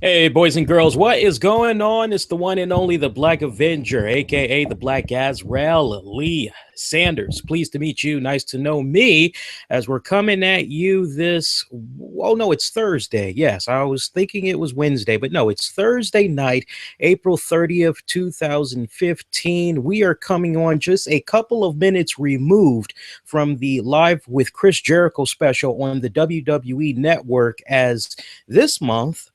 Hey, boys and girls, what is going on? It's the one and only the Black Avenger, aka the Black Azrael, Lee Sanders. Pleased to meet you. Nice to know me as we're coming at you this. Oh, no, it's Thursday. Yes, I was thinking it was Wednesday, but no, it's Thursday night, April 30th, 2015. We are coming on just a couple of minutes removed from the Live with Chris Jericho special on the WWE Network, as this month,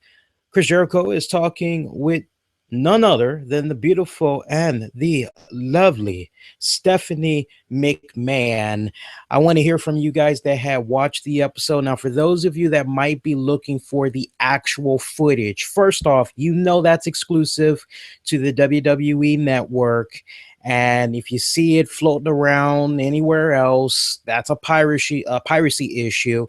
Chris Jericho is talking with none other than the beautiful and the lovely Stephanie McMahon. I want to hear from you guys that have watched the episode. Now, for those of you that might be looking for the actual footage, first off, you know that's exclusive to the WWE Network. And if you see it floating around anywhere else, that's a piracy issue.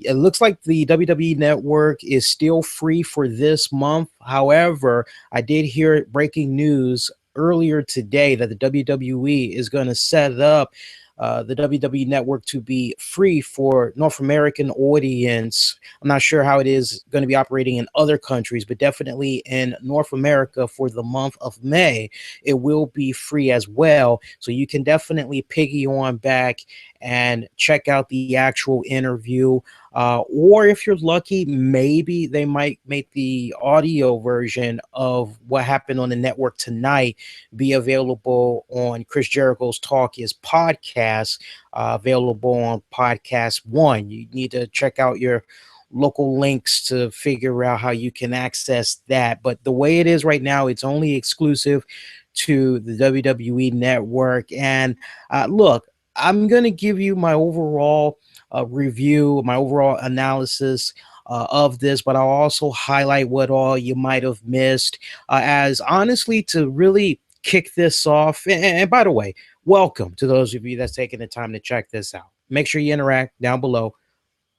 It looks like the WWE Network is still free for this month. However, I did hear breaking news earlier today that the WWE is going to set up the WWE Network to be free for North American audience. I'm not sure how it is going to be operating in other countries, but definitely in North America for the month of May, it will be free as well. So you can definitely piggy on back and check out the actual interview. Or if you're lucky, maybe they might make the audio version of what happened on the network tonight be available on Chris Jericho's Talk Is podcast, available on Podcast One. You need to check out your local links to figure out how you can access that. But the way it is right now, it's only exclusive to the WWE Network. And look, I'm going to give you my overall review, my overall analysis of this, but I'll also highlight what all you might have missed, as honestly, to really kick this off. And by the way, welcome to those of you that's taking the time to check this out. Make sure you interact down below.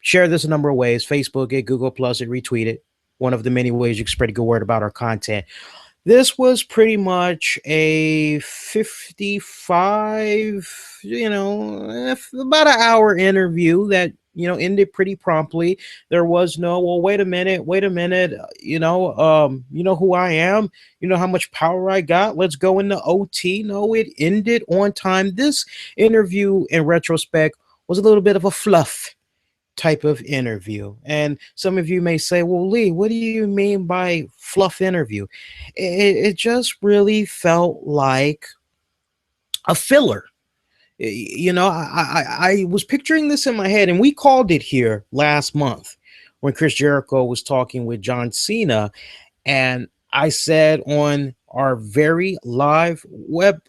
Share this a number of ways: Facebook it, Google Plus it, retweet it. One of the many ways you can spread a good word about our content. This was pretty much a 55, about an hour interview that, ended pretty promptly. There was no, well, wait a minute, you know who I am, you know how much power I got, let's go into OT. No, it ended on time. This interview, in retrospect, was a little bit of a fluff type of interview. And some of you may say, well, Lee, what do you mean by fluff interview? It just really felt like a filler. I was picturing this in my head, and we called it here last month when Chris Jericho was talking with John Cena. And I said on our very live web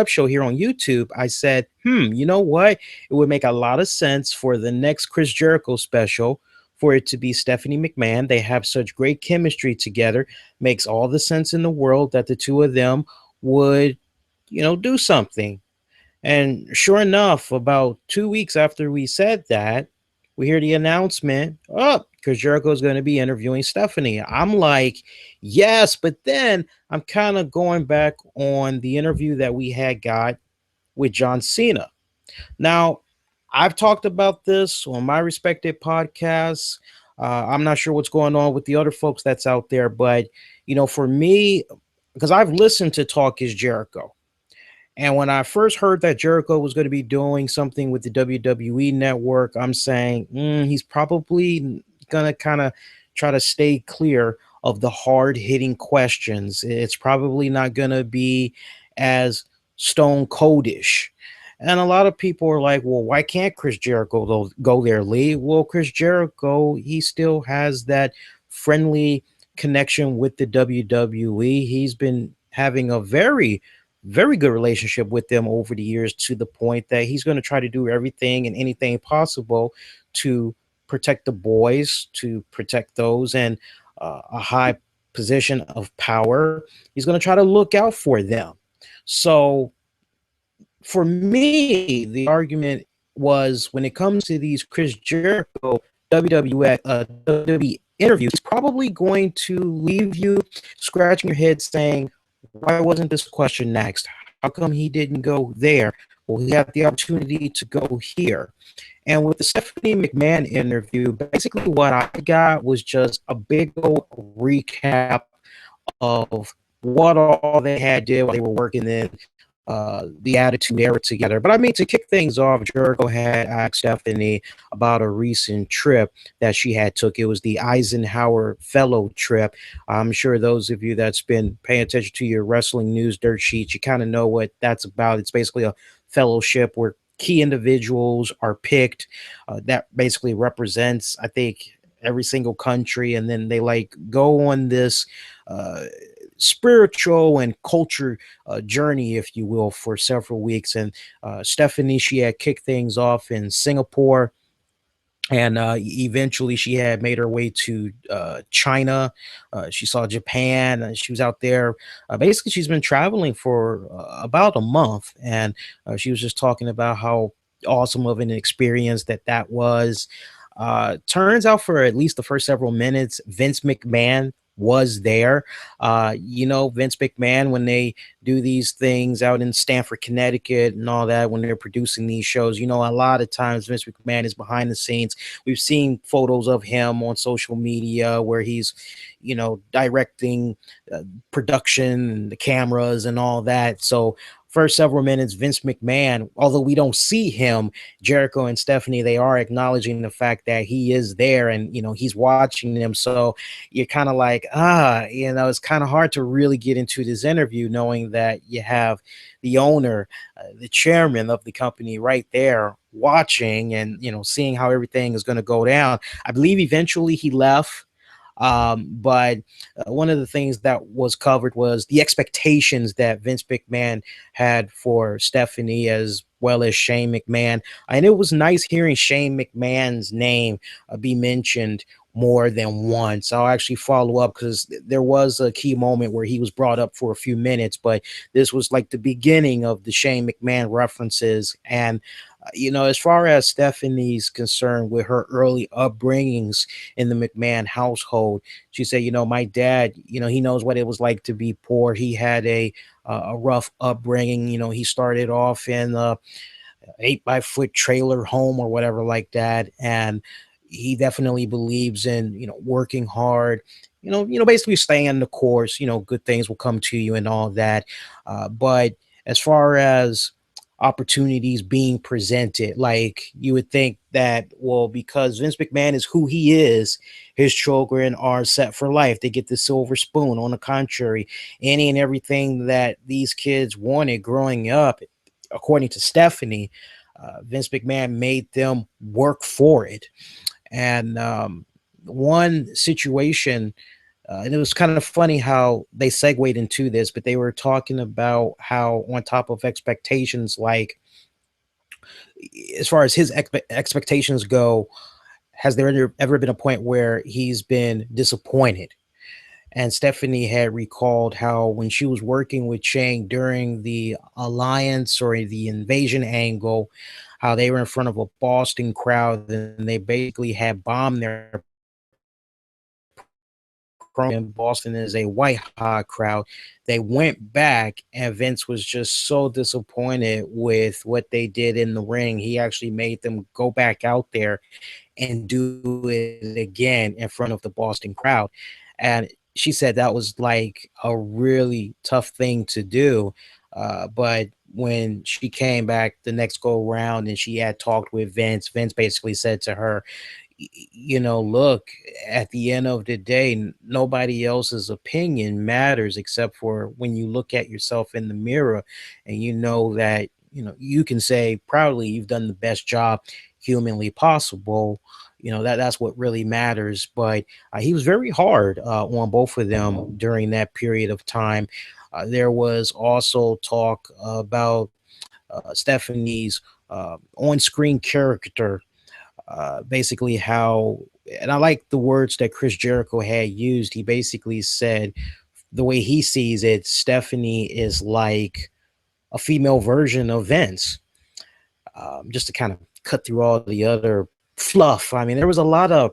show here on YouTube, I said, you know what? It would make a lot of sense for the next Chris Jericho special for it to be Stephanie McMahon. They have such great chemistry together. Makes all the sense in the world that the two of them would, do something. And sure enough, about 2 weeks after we said that, we hear the announcement, Chris Jericho is going to be interviewing Stephanie. I'm like, yes, but then I'm kind of going back on the interview that we had got with John Cena. Now, I've talked about this on my respective podcasts. I'm not sure what's going on with the other folks that's out there, but, for me, because I've listened to Talk Is Jericho. And when I first heard that Jericho was going to be doing something with the WWE Network, I'm saying he's probably going to kind of try to stay clear of the hard-hitting questions. It's probably not going to be as stone coldish. And a lot of people are like, well, why can't Chris Jericho go there, Lee? Well, Chris Jericho, he still has that friendly connection with the WWE. He's been having a very good relationship with them over the years, to the point that he's going to try to do everything and anything possible to protect the boys, to protect those in a high position of power. He's going to try to look out for them. So for me, the argument was, when it comes to these Chris Jericho WWE interviews, he's probably going to leave you scratching your head saying, why wasn't this question next? How come he didn't go there? Well, he had the opportunity to go here. And with the Stephanie McMahon interview, basically what I got was just a big old recap of what all they had did while they were working in the Attitude Era together. But I mean, to kick things off, Jericho had asked Stephanie about a recent trip that she had took. It was the Eisenhower Fellow trip. I'm sure those of you that's been paying attention to your wrestling news dirt sheets, you kind of know what that's about. It's basically a fellowship where key individuals are picked that basically represents, I think, every single country, and then they like go on this uh, spiritual and culture journey, if you will, for several weeks. And Stephanie, she had kicked things off in Singapore, and eventually she had made her way to China. She saw Japan, and she was out there. Basically, she's been traveling for about a month, and she was just talking about how awesome of an experience that was. Turns out for at least the first several minutes, Vince McMahon was there. Vince McMahon, when they do these things out in Stamford, Connecticut, and all that, when they're producing these shows, a lot of times Vince McMahon is behind the scenes. We've seen photos of him on social media where he's, directing production and the cameras and all that. So first several minutes, Vince McMahon, although we don't see him, Jericho and Stephanie, they are acknowledging the fact that he is there and, he's watching them. So you're kind of like, it's kind of hard to really get into this interview knowing that you have the owner, the chairman of the company right there watching and, seeing how everything is going to go down. I believe eventually he left. But one of the things that was covered was the expectations that Vince McMahon had for Stephanie as well as Shane McMahon. And it was nice hearing Shane McMahon's name be mentioned more than once. I'll actually follow up because there was a key moment where he was brought up for a few minutes, but this was like the beginning of the Shane McMahon references. And as far as Stephanie's concerned with her early upbringings in the McMahon household, she said, my dad, he knows what it was like to be poor. He had a rough upbringing. He started off in a 8-by-foot trailer home or whatever like that. And he definitely believes in, working hard, basically staying on the course, good things will come to you and all that. But as far as opportunities being presented, like you would think that, well, because Vince McMahon is who he is, his children are set for life. They get the silver spoon. On the contrary, any and everything that these kids wanted growing up, according to Stephanie, Vince McMahon made them work for it. And one situation, and it was kind of funny how they segued into this, but they were talking about how on top of expectations, like as far as his expectations go, has there ever been a point where he's been disappointed? And Stephanie had recalled how when she was working with Shane during the alliance or the invasion angle, how they were in front of a Boston crowd and they basically had bombed their in Boston is a white hot crowd. They went back, and Vince was just so disappointed with what they did in the ring. He actually made them go back out there and do it again in front of the Boston crowd. And she said that was like a really tough thing to do. But when she came back the next go around and she had talked with Vince, Vince basically said to her, look, at the end of the day, nobody else's opinion matters except for when you look at yourself in the mirror and you know that, you can say proudly you've done the best job humanly possible. That's what really matters. But he was very hard on both of them during that period of time. There was also talk about Stephanie's on-screen character, basically how, and I like the words that Chris Jericho had used. He basically said the way he sees it, Stephanie is like a female version of Vince. Just to kind of cut through all the other fluff. I mean, there was a lot of,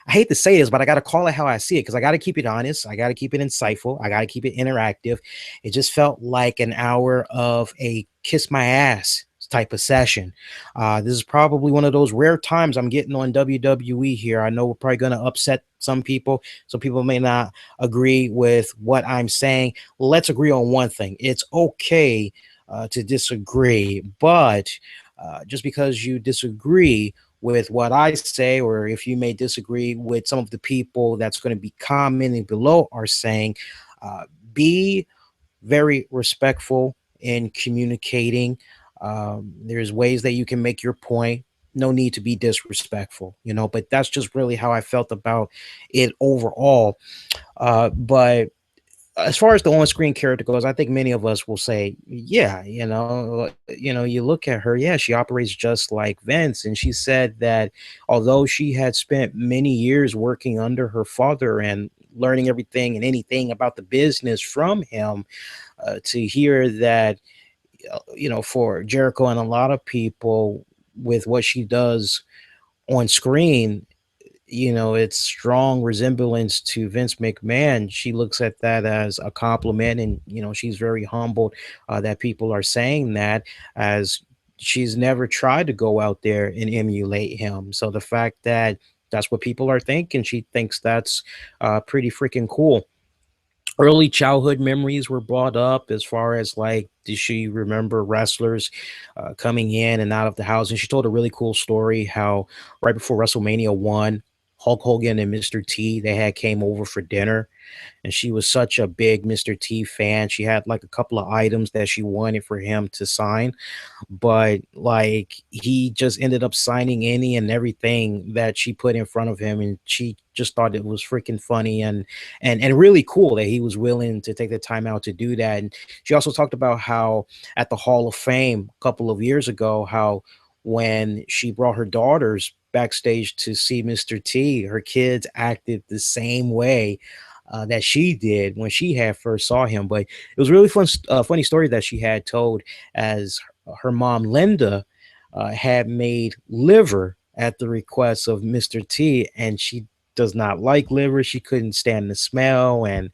I hate to say this, but I got to call it how I see it because I got to keep it honest. I got to keep it insightful. I got to keep it interactive. It just felt like an hour of a kiss my ass type of session. This is probably one of those rare times I'm getting on WWE here. I know we're probably going to upset some people. Some people may not agree with what I'm saying. Let's agree on one thing. It's okay to disagree, but just because you disagree with what I say, or if you may disagree with some of the people that's going to be commenting below are saying, be very respectful in communicating. There's ways that you can make your point. No need to be disrespectful, but that's just really how I felt about it overall. But as far as the on-screen character goes, I think many of us will say, yeah, you look at her, yeah, she operates just like Vince. And she said that although she had spent many years working under her father and learning everything and anything about the business from him, to hear that, for Jericho and a lot of people with what she does on screen, it's strong resemblance to Vince McMahon. She looks at that as a compliment, and she's very humbled that people are saying that, as she's never tried to go out there and emulate him. So the fact that that's what people are thinking, she thinks that's pretty freaking cool. Early childhood memories were brought up, as far as like, does she remember wrestlers coming in and out of the house? And she told a really cool story how right before WrestleMania 1, Hulk Hogan and Mr. T, they had came over for dinner, and she was such a big Mr. T fan. She had like a couple of items that she wanted for him to sign, but like he just ended up signing any and everything that she put in front of him, and she just thought it was freaking funny and really cool that he was willing to take the time out to do that. And she also talked about how at the Hall of Fame a couple of years ago, how when she brought her daughters backstage to see Mr. T, her kids acted the same way that she did when she had first saw him. But it was really funny story that she had told, as her mom Linda had made liver at the request of Mr. T, and she does not like liver. She couldn't stand the smell, and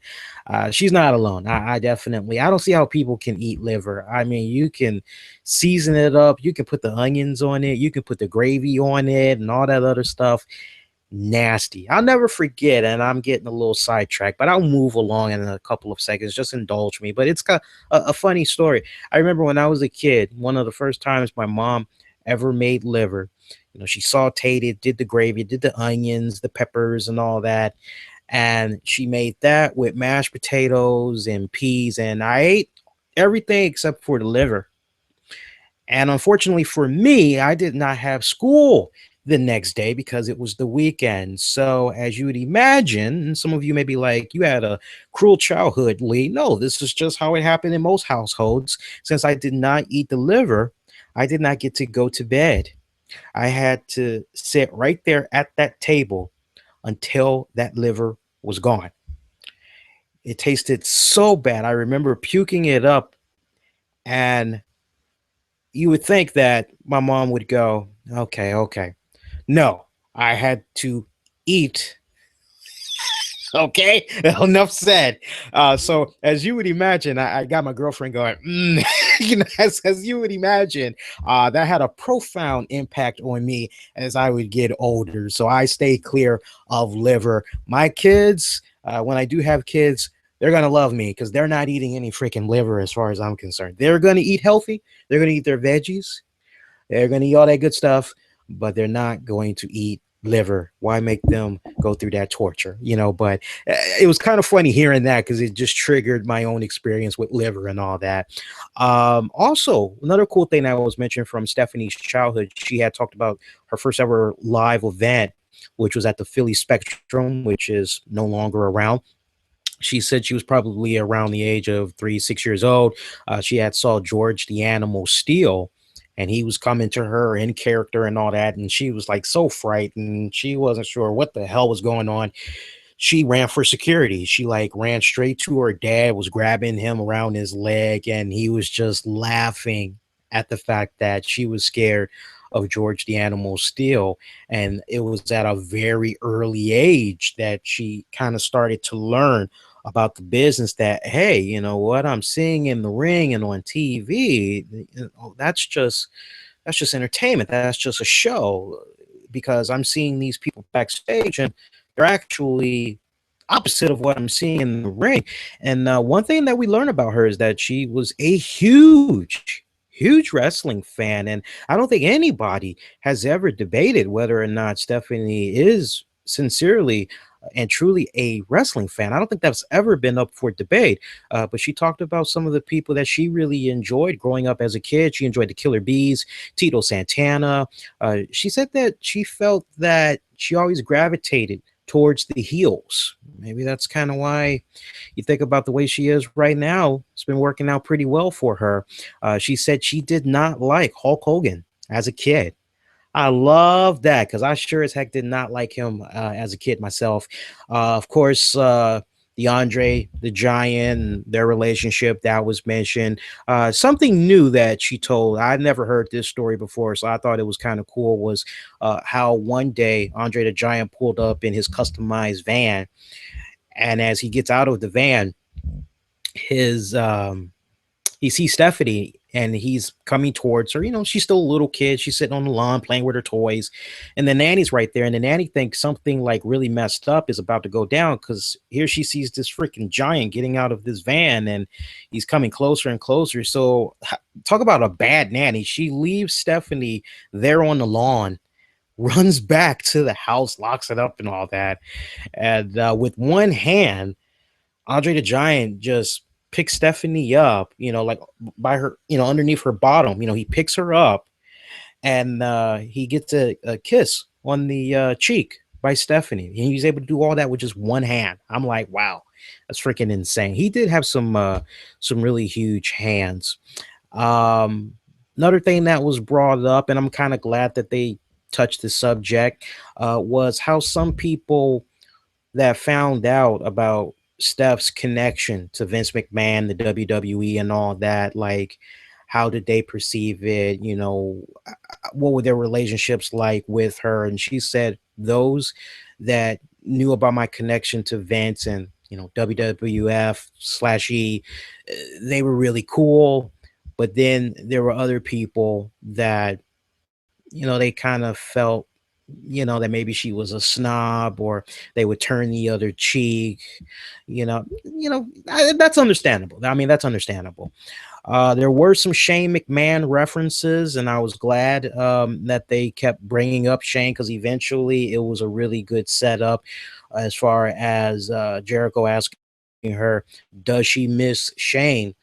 she's not alone. I don't see how people can eat liver. I mean, you can season it up, you can put the onions on it, you can put the gravy on it, and all that other stuff. Nasty. I'll never forget, and I'm getting a little sidetracked, but I'll move along in a couple of seconds. Just indulge me. But it's got a funny story. I remember when I was a kid, one of the first times my mom ever made liver, she sauteed it, did the gravy, did the onions, the peppers, and all that. And she made that with mashed potatoes and peas, and I ate everything except for the liver. And unfortunately for me, I did not have school the next day because it was the weekend. So as you would imagine, and some of you may be like, you had a cruel childhood, Lee. No, this is just how it happened in most households. Since I did not eat the liver, I did not get to go to bed. I had to sit right there at that table until that liver was gone. It tasted so bad. I remember puking it up, and you would think that my mom would go, okay. No, I had to eat. Okay, enough said. So as you would imagine, I got my girlfriend going, as you would imagine, that had a profound impact on me as I would get older. So I stay clear of liver. My kids, when I do have kids, they're going to love me because they're not eating any freaking liver as far as I'm concerned. They're going to eat healthy. They're going to eat their veggies. They're going to eat all that good stuff, but they're not going to eat liver. Why make them go through that torture? But it was kind of funny hearing that because it just triggered my own experience with liver and all that. Also, another cool thing that was mentioned from Stephanie's childhood, she had talked about her first ever live event, which was at the Philly Spectrum, which is no longer around. She said she was probably around the age of 6 years old. She had saw George the Animal Steele, and he was coming to her in character and all that. And she was like so frightened. She wasn't sure what the hell was going on. She ran for security. She like ran straight to her dad, was grabbing him around his leg, and he was just laughing at the fact that she was scared of George the Animal Steele. And it was at a very early age that she kind of started to learn about the business that, hey, you know what I'm seeing in the ring and on TV, that's just entertainment. That's just a show because I'm seeing these people backstage and they're actually opposite of what I'm seeing in the ring. And one thing that we learned about her is that she was a huge wrestling fan. And I don't think anybody has ever debated whether or not Stephanie is sincerely and truly a wrestling fan. I don't think that's ever been up for debate. But she talked about some of the people that she really enjoyed growing up as a kid. She enjoyed the Killer Bees, Tito Santana. She said that she felt that she always gravitated towards the heels. Maybe that's kind of why you think about the way she is right now. It's been working out pretty well for her. She said she did not like Hulk Hogan as a kid. I love that because I sure as heck did not like him as a kid myself. Of course, the Andre the Giant, their relationship that was mentioned. Something new that she told, I never heard this story before, so I thought it was kind of cool, was how one day Andre the Giant pulled up in his customized van. And as he gets out of the van, his he sees Stephanie and he's coming towards her. You know, she's still a little kid. She's sitting on the lawn playing with her toys. And the nanny's right there. And the nanny thinks something like really messed up is about to go down because here she sees this freaking giant getting out of this van and he's coming closer and closer. So, talk about a bad nanny. She leaves Stephanie there on the lawn, runs back to the house, locks it up and all that. And with one hand, Andre the Giant just picks Stephanie up, you know, like by her, you know, underneath her bottom. You know, he picks her up and he gets a kiss on the cheek by Stephanie. And he's able to do all that with just one hand. I'm like, wow, that's freaking insane. He did have some really huge hands. Another thing that was brought up, and I'm kind of glad that they touched the subject, was how some people that found out about Steph's connection to Vince McMahon, the WWE, and all that, like, how did they perceive it? You know, what were their relationships like with her? And she said those that knew about my connection to Vince and, you know, WWF/E, they were really cool. But then there were other people that, you know, they kind of felt, you know, that maybe she was a snob or they would turn the other cheek, that's understandable. I mean, that's understandable. There were some Shane McMahon references, and I was glad that they kept bringing up Shane because eventually it was a really good setup as far as Jericho asking her, does she miss Shane?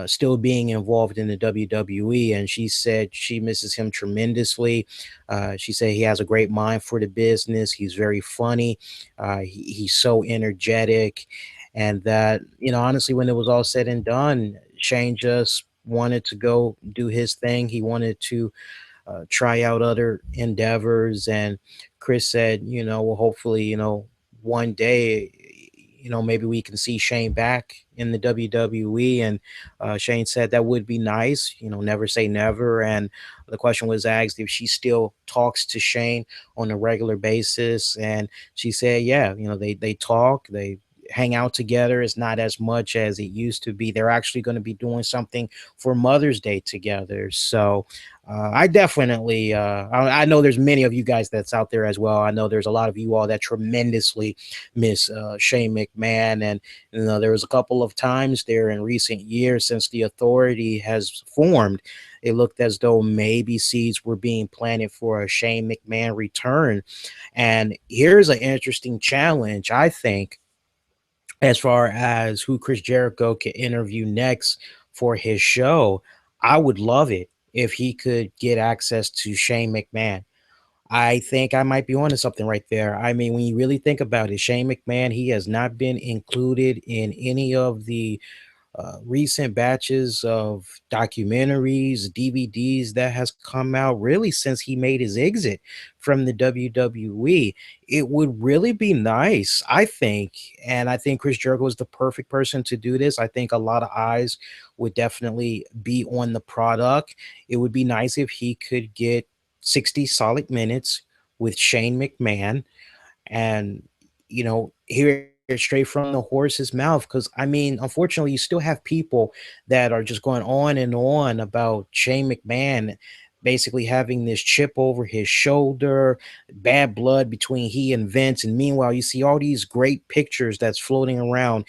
Still being involved in the WWE, and she said she misses him tremendously. She said he has a great mind for the business. He's very funny. He's so energetic, and that, you know, honestly, when it was all said and done, Shane just wanted to go do his thing. He wanted to try out other endeavors, and Chris said, you know, well, hopefully, you know, one day, you know, maybe we can see Shane back in the WWE. And Shane said that would be nice, you know, never say never. And the question was asked if she still talks to Shane on a regular basis. And she said, yeah, you know, they talk, they hang out together. It's not as much as it used to be. They're actually going to be doing something for Mother's Day together. So I definitely, I know there's many of you guys that's out there as well. I know there's a lot of you all that tremendously miss Shane McMahon. And, you know, there was a couple of times there in recent years since the authority has formed, it looked as though maybe seeds were being planted for a Shane McMahon return. And here's an interesting challenge, I think, as far as who Chris Jericho can interview next for his show. I would love it if he could get access to Shane McMahon. I think I might be onto something right there. I mean, when you really think about it, Shane McMahon, he has not been included in any of the recent batches of documentaries, DVDs that has come out really since he made his exit from the WWE. It would really be nice, I think, and I think Chris Jericho is the perfect person to do this. I think a lot of eyes would definitely be on the product. It would be nice if he could get 60 solid minutes with Shane McMahon, and, you know, here it straight from the horse's mouth. Because I mean, unfortunately, you still have people that are just going on and on about Shane McMahon basically having this chip over his shoulder, bad blood between he and Vince. And meanwhile, you see all these great pictures that's floating around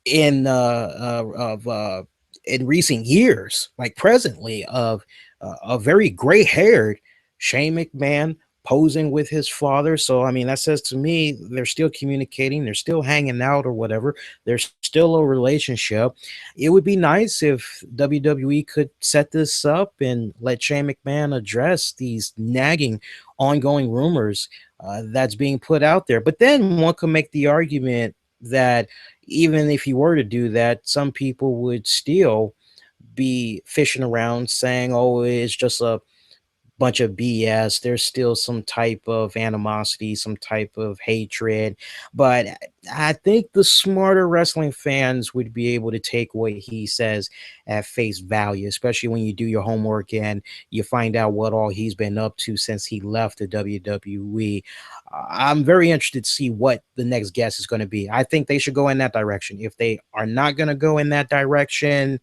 in of in recent years, like presently, of a very gray haired Shane McMahon posing with his father. So I mean, that says to me they're still communicating, they're still hanging out or whatever. There's still a relationship. It would be nice if WWE could set this up and let Shane McMahon address these nagging ongoing rumors that's being put out there. But then one could make the argument that even if you were to do that, some people would still be fishing around saying, oh, it's just a bunch of BS. There's still some type of animosity, some type of hatred. But I think the smarter wrestling fans would be able to take what he says at face value, especially when you do your homework and you find out what all he's been up to since he left the WWE. I'm very interested to see what the next guest is going to be. I think they should go in that direction. If they are not going to go in that direction,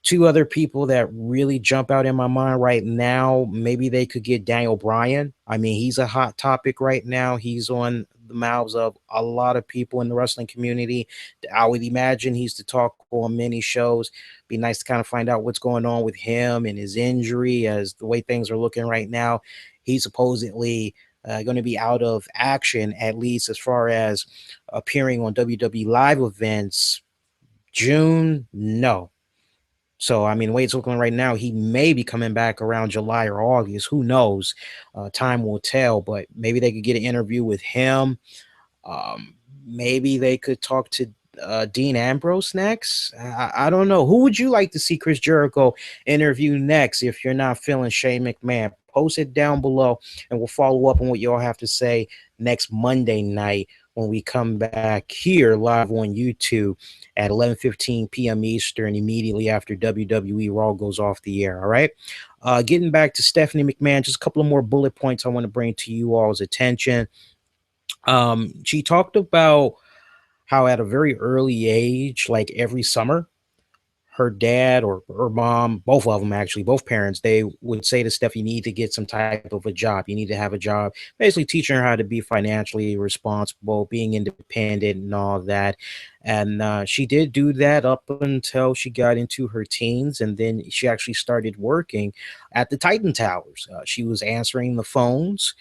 two other people that really jump out in my mind right now, maybe they could get Daniel Bryan. I mean, he's a hot topic right now. He's on the mouths of a lot of people in the wrestling community. I would imagine he's the talk on many shows. Be nice to kind of find out what's going on with him and his injury, as the way things are looking right now. He's supposedly going to be out of action, at least as far as appearing on WWE live events. June, no. So, I mean, the way it's looking right now, he may be coming back around July or August. Who knows? Time will tell, but maybe they could get an interview with him. Maybe they could talk to Dean Ambrose next. I don't know. Who would you like to see Chris Jericho interview next if you're not feeling Shane McMahon? Post it down below, and we'll follow up on what you all have to say next Monday night when we come back here live on YouTube at 11:15 p.m. Eastern, immediately after WWE Raw goes off the air. All right. Getting back to Stephanie McMahon, just a couple of more bullet points I want to bring to you all's attention. She talked about how at a very early age, like every summer, her dad or her mom, both of them actually, both parents, they would say to Steph, you need to get some type of a job. You need to have a job, basically teaching her how to be financially responsible, being independent and all that. And she did do that up until she got into her teens. And then she actually started working at the Titan Towers. She was answering the phones,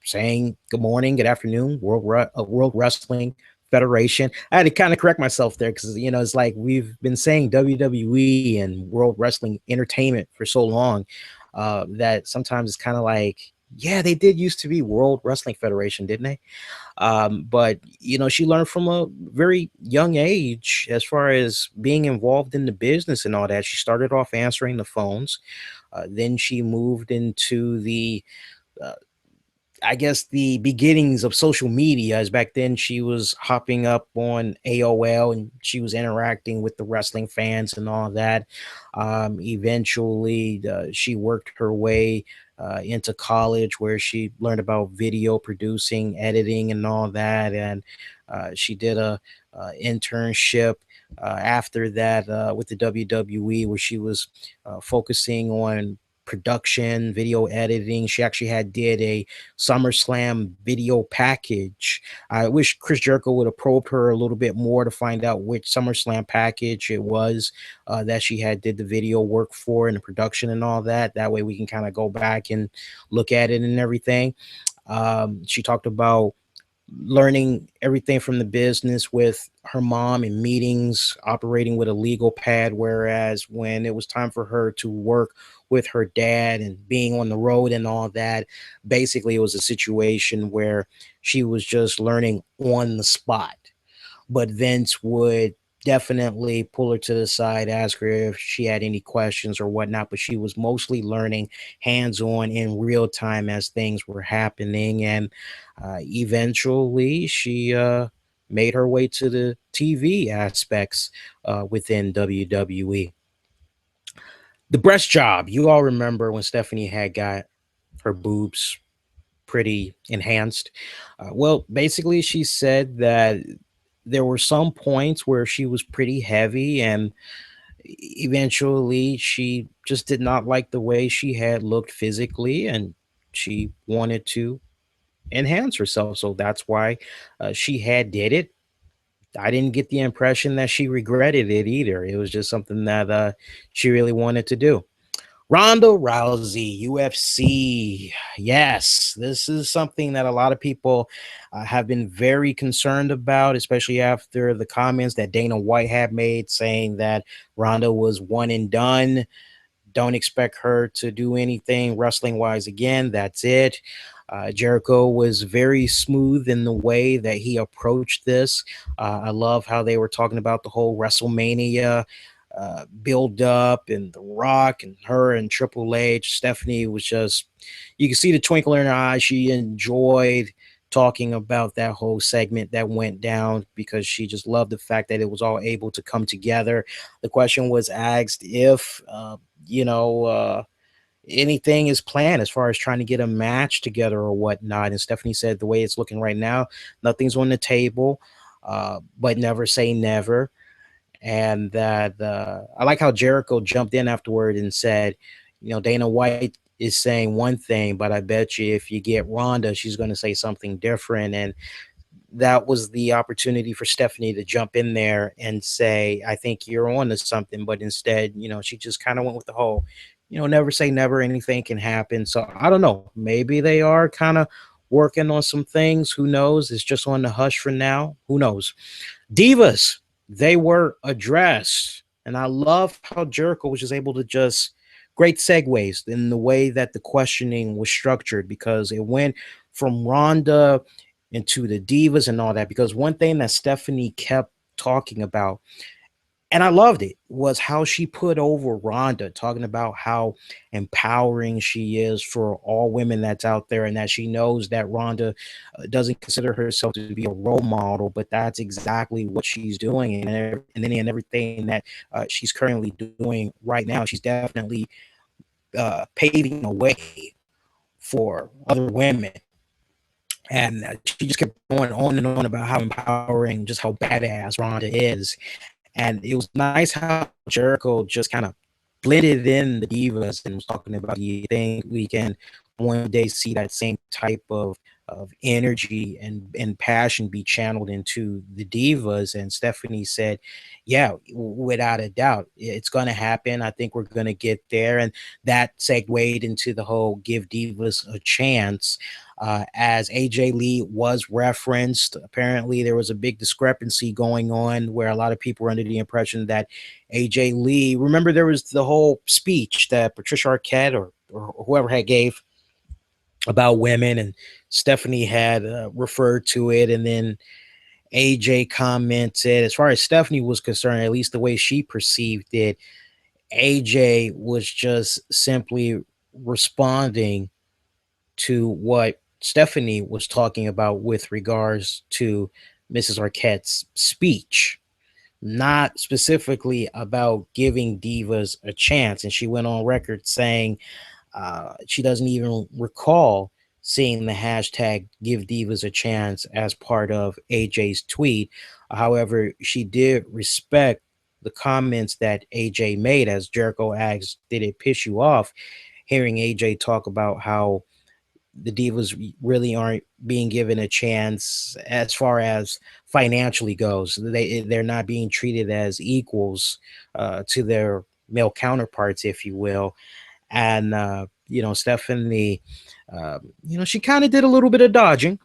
saying good morning, good afternoon, World Wrestling Federation. I had to kind of correct myself there because, you know, it's like we've been saying WWE and World Wrestling Entertainment for so long that sometimes it's kind of like, yeah, they did used to be World Wrestling Federation, didn't they? But, you know, she learned from a very young age as far as being involved in the business and all that. She started off answering the phones. Then she moved into the I guess the beginnings of social media, as back then she was hopping up on AOL and she was interacting with the wrestling fans and all that. Eventually, she worked her way into college where she learned about video producing, editing, and all that. And she did a internship after that with the WWE, where she was focusing on production, video editing. She actually did a SummerSlam video package. I wish Chris Jericho would have probed her a little bit more to find out which SummerSlam package it was that she did the video work for and the production and all that. That way we can kind of go back and look at it and everything. She talked about learning everything from the business with her mom in meetings, operating with a legal pad. Whereas when it was time for her to work with her dad and being on the road and all that, basically it was a situation where she was just learning on the spot. But Vince would definitely pull her to the side, ask her if she had any questions or whatnot. But she was mostly learning hands-on in real time as things were happening. And eventually she made her way to the TV aspects within WWE. The breast job. You all remember when Stephanie had got her boobs pretty enhanced. Well, basically, she said that there were some points where she was pretty heavy, and eventually she just did not like the way she had looked physically, and she wanted to enhance herself. So that's why she had did it. I didn't get the impression that she regretted it either. It was just something that she really wanted to do. Ronda Rousey, UFC. Yes, this is something that a lot of people have been very concerned about, especially after the comments that Dana White had made saying that Ronda was one and done. Don't expect her to do anything wrestling wise again. That's it. Jericho was very smooth in the way that he approached this. I love how they were talking about the whole WrestleMania build up and The Rock and her and Triple H. Stephanie was just, you can see the twinkle in her eye. She enjoyed talking about that whole segment that went down because she just loved the fact that it was all able to come together. The question was asked if, you know, anything is planned as far as trying to get a match together or whatnot. And Stephanie said the way it's looking right now, nothing's on the table, but never say never. And that I like how Jericho jumped in afterward and said, Dana White is saying one thing, but I bet you if you get Ronda, she's going to say something different. And that was the opportunity for Stephanie to jump in there and say, I think you're on to something. But instead, she just kind of went with the whole, never say never, anything can happen. So I don't know. Maybe they are kind of working on some things. Who knows? It's just on the hush for now. Who knows? Divas, they were addressed. And I love how Jericho was just able to just great segues in the way that the questioning was structured, because it went from Ronda into the divas and all that. Because one thing that Stephanie kept talking about, and I loved it, was how she put over Ronda, talking about how empowering she is for all women that's out there, and that she knows that Ronda doesn't consider herself to be a role model, but that's exactly what she's doing. And everything that she's currently doing right now, she's definitely paving a way for other women. And she just kept going on and on about how empowering, just how badass Ronda is. And it was nice how Jericho just kind of blended in the divas and was talking about, do you think we can one day see that same type of energy and passion be channeled into the divas? And Stephanie said, yeah, without a doubt, it's going to happen. I think we're going to get there. And that segued into the whole give divas a chance. As AJ Lee was referenced, apparently there was a big discrepancy going on where a lot of people were under the impression that AJ Lee, remember there was the whole speech that Patricia Arquette or whoever had gave about women, and Stephanie had referred to it, and then AJ commented, as far as Stephanie was concerned, at least the way she perceived it, AJ was just simply responding to what Stephanie was talking about with regards to Mrs. Arquette's speech, not specifically about giving divas a chance. And she went on record saying she doesn't even recall seeing the hashtag give divas a chance as part of AJ's tweet. However, she did respect the comments that AJ made, as Jericho asked, did it piss you off hearing AJ talk about how the divas really aren't being given a chance as far as financially goes? They're not being treated as equals to their male counterparts, if you will. And Stephanie, she kind of did a little bit of dodging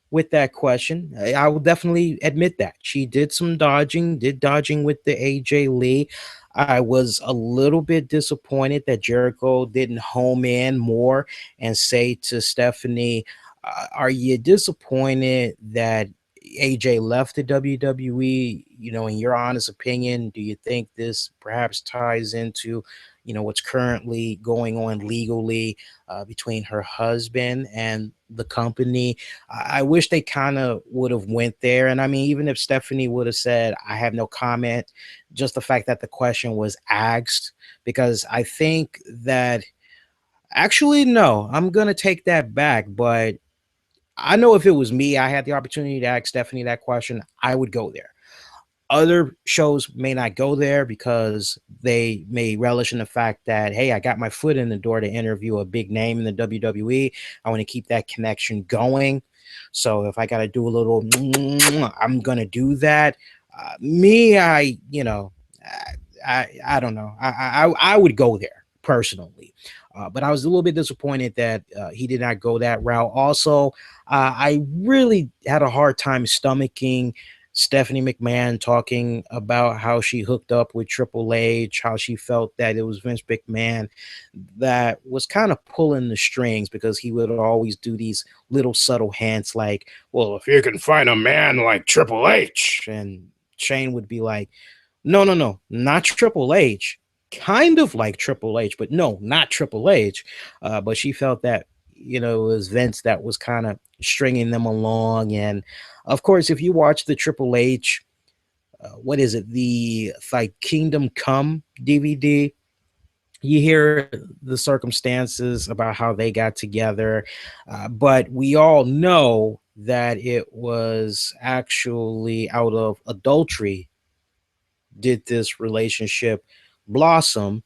with that question. I will definitely admit that she did some dodging, with the AJ Lee. I was a little bit disappointed that Jericho didn't home in more and say to Stephanie, are you disappointed that AJ left the WWE? In your honest opinion, do you think this perhaps ties into, what's currently going on legally between her husband and the company? I wish they kind of would have went there. And I mean, even if Stephanie would have said, I have no comment, just the fact that the question was asked, because I think that actually, no, I'm going to take that back. But I know if it was me, I had the opportunity to ask Stephanie that question, I would go there. Other shows may not go there because they may relish in the fact that, hey, I got my foot in the door to interview a big name in the WWE. I want to keep that connection going. So if I got to do a little, I'm going to do that. Me, I don't know. I would go there personally. But I was a little bit disappointed that he did not go that route. Also, I really had a hard time stomaching Stephanie McMahon talking about how she hooked up with Triple H, how she felt that it was Vince McMahon that was kind of pulling the strings because he would always do these little subtle hints like, well, if you can find a man like Triple H. And Shane would be like, no, no, no, not Triple H. Kind of like Triple H, but no, not Triple H. But she felt that, it was Vince that was kind of stringing them along. And of course, if you watch the Triple H, what is it? The like Kingdom Come DVD, you hear the circumstances about how they got together. But we all know that it was actually out of adultery did this relationship blossom.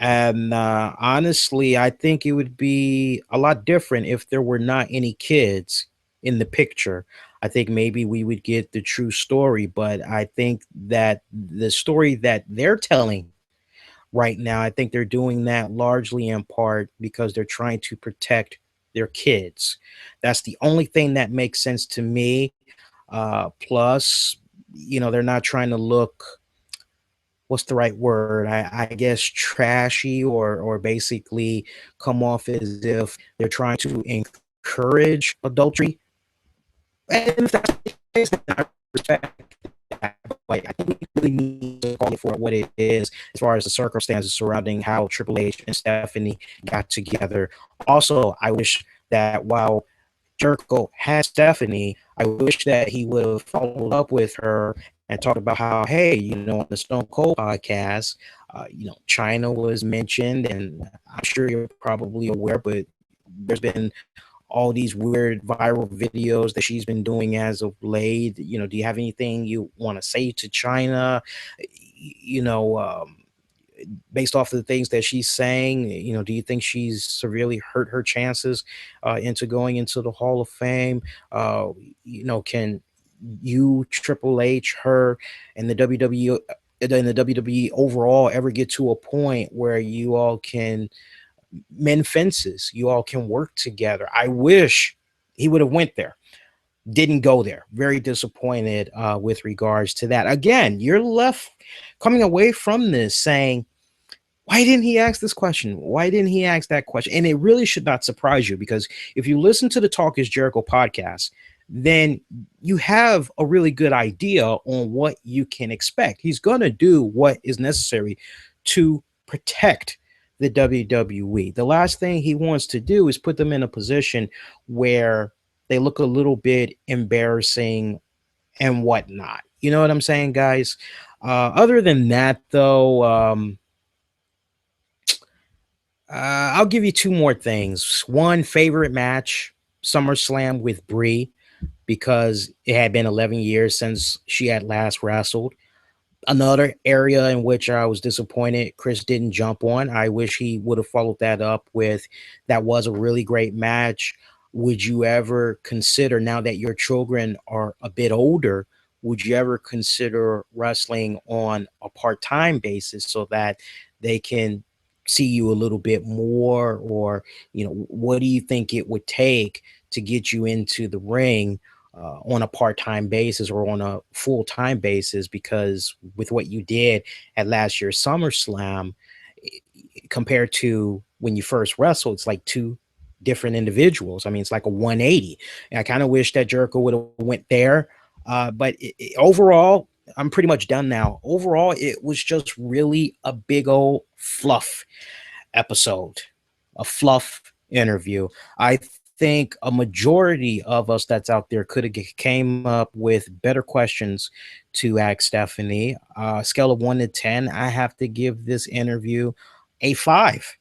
And honestly, I think it would be a lot different if there were not any kids in the picture. I think maybe we would get the true story, but I think that the story that they're telling right now, I think they're doing that largely in part because they're trying to protect their kids. That's the only thing that makes sense to me. Plus, they're not trying to look, what's the right word? I guess trashy or basically come off as if they're trying to encourage adultery. And if that's the case, then I respect that. Like, I think we really need to call it for what it is as far as the circumstances surrounding how Triple H and Stephanie got together. Also, I wish that while Jericho had Stephanie, I wish that he would have followed up with her and talked about how, hey, on the Stone Cold podcast, China was mentioned, and I'm sure you're probably aware, but there's been all these weird viral videos that she's been doing as of late. Do you have anything you want to say to China? You know, based off of the things that she's saying, do you think she's severely hurt her chances into going into the Hall of Fame? Can you, Triple H, her, and the WWE overall ever get to a point where you all can mend fences, you all can work together? I wish he would have went there. Didn't go there. Very disappointed with regards to that. Again, you're left coming away from this saying, why didn't he ask this question? Why didn't he ask that question? And it really should not surprise you, because if you listen to the Talk is Jericho podcast, then you have a really good idea on what you can expect. He's going to do what is necessary to protect the WWE. The last thing he wants to do is put them in a position where they look a little bit embarrassing and whatnot. You know what I'm saying, guys? Other than that, though, I'll give you two more things. One, favorite match, SummerSlam with Brie, because it had been 11 years since she had last wrestled. Another area in which I was disappointed Chris didn't jump on. I wish he would have followed that up with, that was a really great match. Would you ever consider, now that your children are a bit older, would you ever consider wrestling on a part-time basis so that they can see you a little bit more? Or, what do you think it would take to get you into the ring on a part-time basis or on a full-time basis? Because with what you did at last year's SummerSlam, compared to when you first wrestled, it's like two different individuals. I mean, it's like a 180. And I kind of wish that Jericho would have went there. But overall, I'm pretty much done now. Overall, it was just really a big old fluff episode, a fluff interview. I think a majority of us that's out there could have came up with better questions to ask Stephanie. Scale of 1 to 10, I have to give this interview a 5.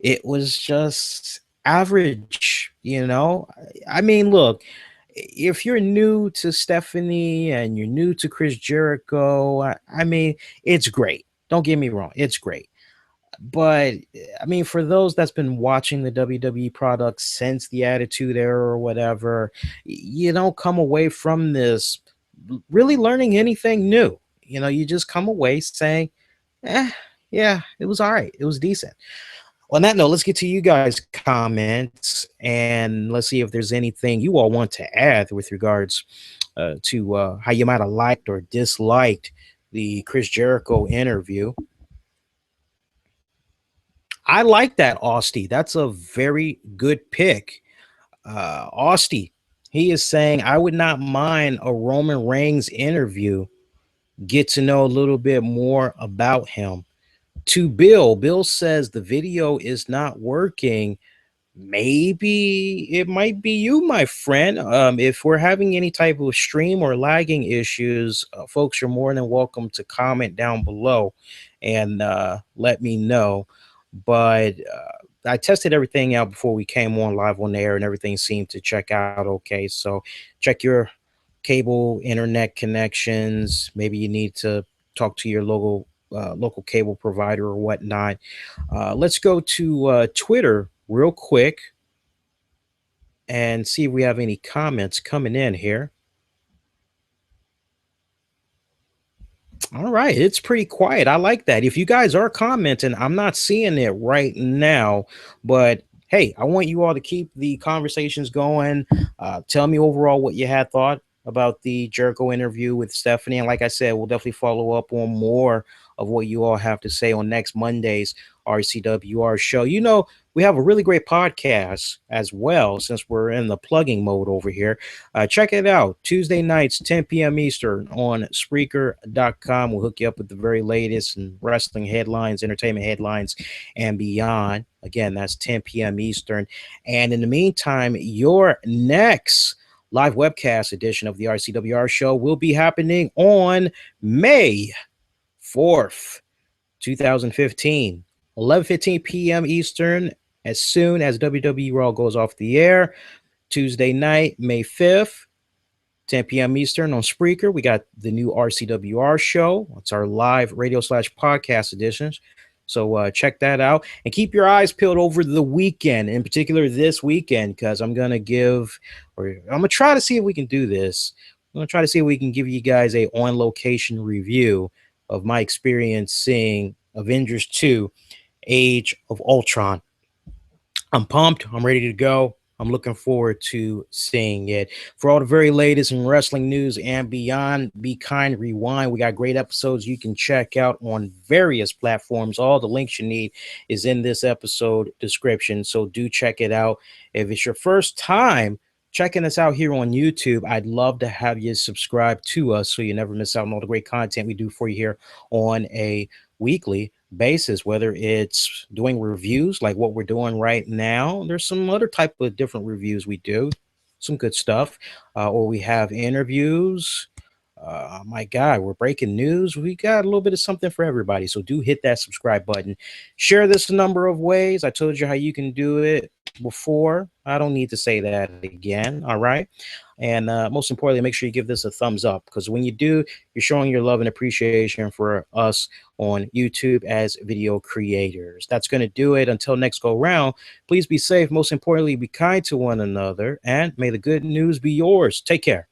It was just average, you know? I mean, look, if you're new to Stephanie and you're new to Chris Jericho, I mean, it's great. Don't get me wrong, it's great. But I mean, for those that's been watching the WWE product since the Attitude Era or whatever, you don't come away from this really learning anything new. You know, you just come away saying, eh, yeah, it was all right. It was decent. On that note, let's get to you guys' comments and let's see if there's anything you all want to add with regards to how you might have liked or disliked the Chris Jericho interview. I like that, Austie. That's a very good pick. Austie, he is saying, I would not mind a Roman Reigns interview, get to know a little bit more about him. To Bill says the video is not working. Maybe it might be you, my friend. If we're having any type of stream or lagging issues, folks are more than welcome to comment down below and let me know. But I tested everything out before we came on live on the air, and everything seemed to check out okay. So check your cable internet connections. Maybe you need to talk to your local cable provider or whatnot. Let's go to Twitter real quick and see if we have any comments coming in here. All right, it's pretty quiet. I like that. If you guys are commenting, I'm not seeing it right now, but hey, I want you all to keep the conversations going. Tell me overall what you had thought about the Jericho interview with Stephanie. And like I said, we'll definitely follow up on more of what you all have to say on next Monday's RCWR show. You know, we have a really great podcast as well, since we're in the plugging mode over here. Check it out Tuesday nights, 10 p.m. Eastern on Spreaker.com. We'll hook you up with the very latest in wrestling headlines, entertainment headlines, and beyond. Again, that's 10 p.m. Eastern. And in the meantime, your next live webcast edition of the RCWR show will be happening on May 4th, 2015, 11:15 p.m. Eastern, as soon as WWE Raw goes off the air. Tuesday night, May 5th, 10 p.m. Eastern on Spreaker. We got the new RCWR show. It's our live radio/podcast editions. So check that out and keep your eyes peeled over the weekend, in particular this weekend, because I'm going to try to see if we can do this. I'm going to try to see if we can give you guys a on-location review of my experience seeing Avengers 2, Age of Ultron. I'm pumped. I'm ready to go. I'm looking forward to seeing it. For all the very latest in wrestling news and beyond, Be Kind Rewind. We got great episodes you can check out on various platforms. All the links you need is in this episode description, so do check it out. If it's your first time checking us out here on YouTube, I'd love to have you subscribe to us so you never miss out on all the great content we do for you here on a weekly basis, whether it's doing reviews like what we're doing right now. There's some other type of different reviews we do, some good stuff, or we have interviews. My God, we're breaking news. We got a little bit of something for everybody. So do hit that subscribe button. Share this a number of ways. I told you how you can do it before. I don't need to say that again. All right. And most importantly, make sure you give this a thumbs up, because when you do, you're showing your love and appreciation for us on YouTube as video creators. That's going to do it. Until next go round, please be safe. Most importantly, be kind to one another, and may the good news be yours. Take care.